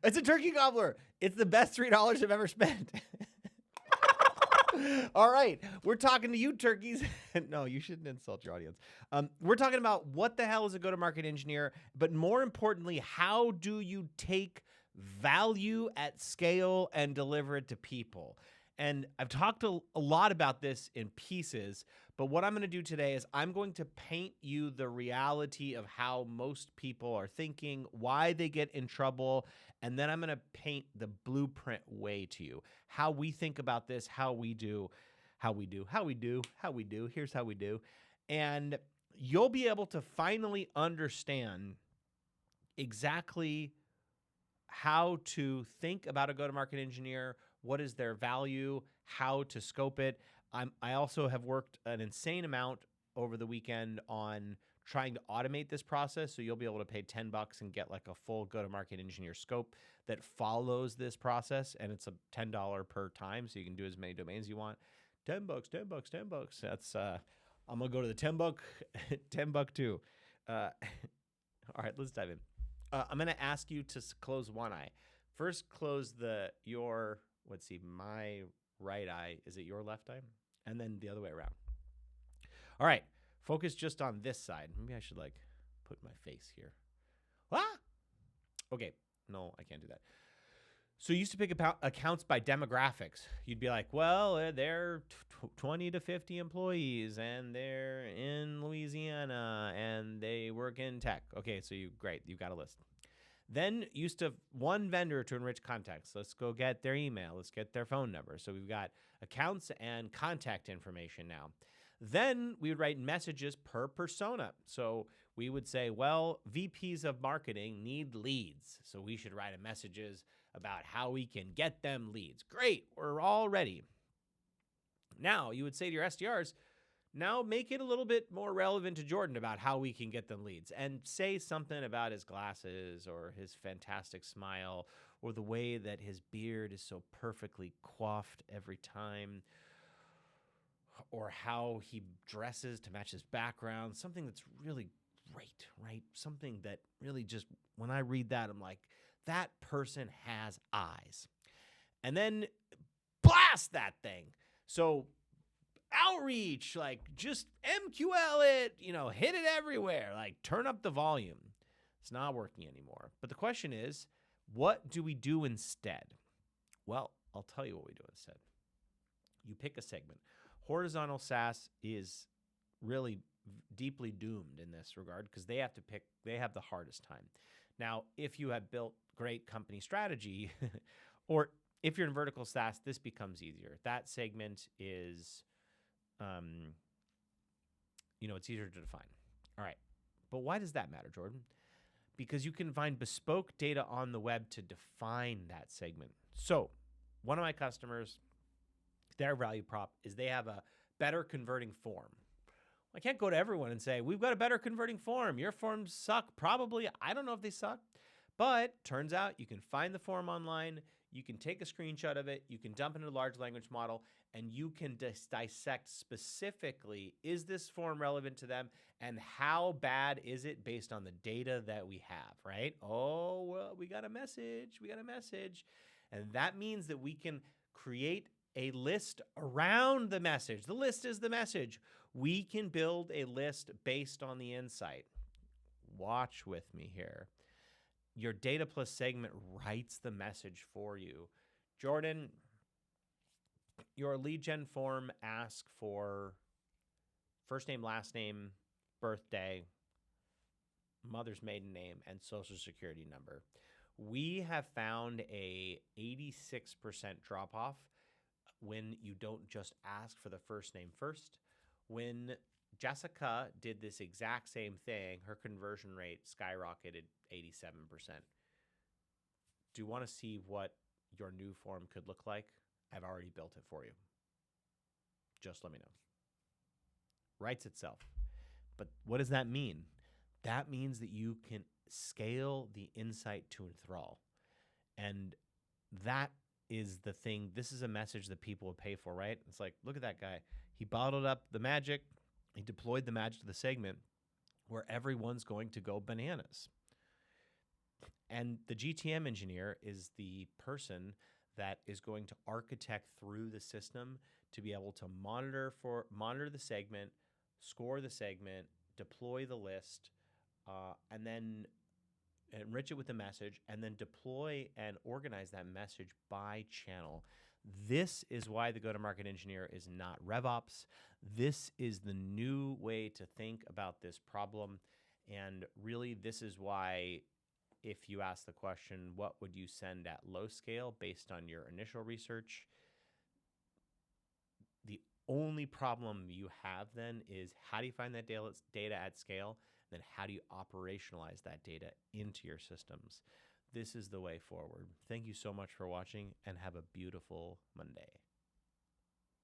It's a turkey gobbler. It's the best $3 I've ever spent. All right. We're talking to you, turkeys. No, you shouldn't insult your audience. We're talking about what the hell is a go-to-market engineer, but more importantly, how do you take value at scale and deliver it to people? And I've talked a lot about this in pieces, but what I'm going to do today is I'm going to paint you the reality of how most people are thinking, why they get in trouble, and then I'm going to paint the blueprint way to you. How we think about this, how we do. Here's how we do. And you'll be able to finally understand exactly how to think about a go-to-market engineer, what is their value, how to scope it. I also have worked an insane amount over the weekend on trying to automate this process. So you'll be able to pay $10 and get like a full go-to-market engineer scope that follows this process. And it's a $10 per time. So you can do as many domains you want. $10. That's, I'm going to go to the $10 too. All right, let's dive in. I'm going to ask you to close one eye. First, close my right eye. Is it your left eye? And then the other way around. All right. Focus just on this side. Maybe I should like put my face here. Ah! Okay. No, I can't do that. So you used to pick accounts by demographics. You'd be like, well, they're 20 to 50 employees and they're in Louisiana and they work in tech. Okay, so you've got a list. Then used to one vendor to enrich contacts. Let's go get their email. Let's get their phone number. So we've got accounts and contact information now. Then we would write messages per persona. So we would say, well, VPs of marketing need leads. So we should write messages about how we can get them leads. Great, we're all ready. Now you would say to your SDRs, now make it a little bit more relevant to Jordan about how we can get them leads and say something about his glasses or his fantastic smile or the way that his beard is so perfectly coiffed every time or how he dresses to match his background, something that's really great, right? Something that really just, when I read that, I'm like, that person has eyes. And then blast that thing. So outreach, like just MQL it, hit it everywhere, like turn up the volume. It's not working anymore. But the question is, what do we do instead? Well, I'll tell you what we do instead. You pick a segment. Horizontal SaaS is really deeply doomed in this regard because they have the hardest time. Now, if you have built great company strategy or if you're in vertical SaaS, this becomes easier. That segment is it's easier to define. All right. But why does that matter, Jordan? Because you can find bespoke data on the web to define that segment. So one of my customers, their value prop is they have a better converting form. I can't go to everyone and say, we've got a better converting form. Your forms suck. Probably. I don't know if they suck. But turns out you can find the form online. You can take a screenshot of it. You can dump it into a large language model, and you can dissect specifically, is this form relevant to them, and how bad is it based on the data that we have, right? Oh, well, we got a message. And that means that we can create a list around the message. The list is the message. We can build a list based on the insight. Watch with me here. Your Data Plus segment writes the message for you. Jordan, your lead gen form asks for first name, last name, birthday, mother's maiden name, and social security number. We have found a 86% drop-off when you don't just ask for the first name first. When Jessica did this exact same thing, her conversion rate skyrocketed 87%. Do you want to see what your new form could look like? I've already built it for you. Just let me know. Writes itself. But what does that mean? That means that you can scale the insight to enthrall. And that is the thing. This is a message that people would pay for, right? It's like, look at that guy. He bottled up the magic. He deployed the magic to the segment where everyone's going to go bananas. And the GTM engineer is the person that is going to architect through the system to be able to monitor the segment, score the segment, deploy the list, and then enrich it with the message, and then deploy and organize that message by channel. This is why the go-to-market engineer is not RevOps. This is the new way to think about this problem. And really, this is why, if you ask the question, what would you send at low scale based on your initial research? The only problem you have then is, how do you find that data at scale? Then how do you operationalize that data into your systems? This is the way forward. Thank you so much for watching, and have a beautiful Monday.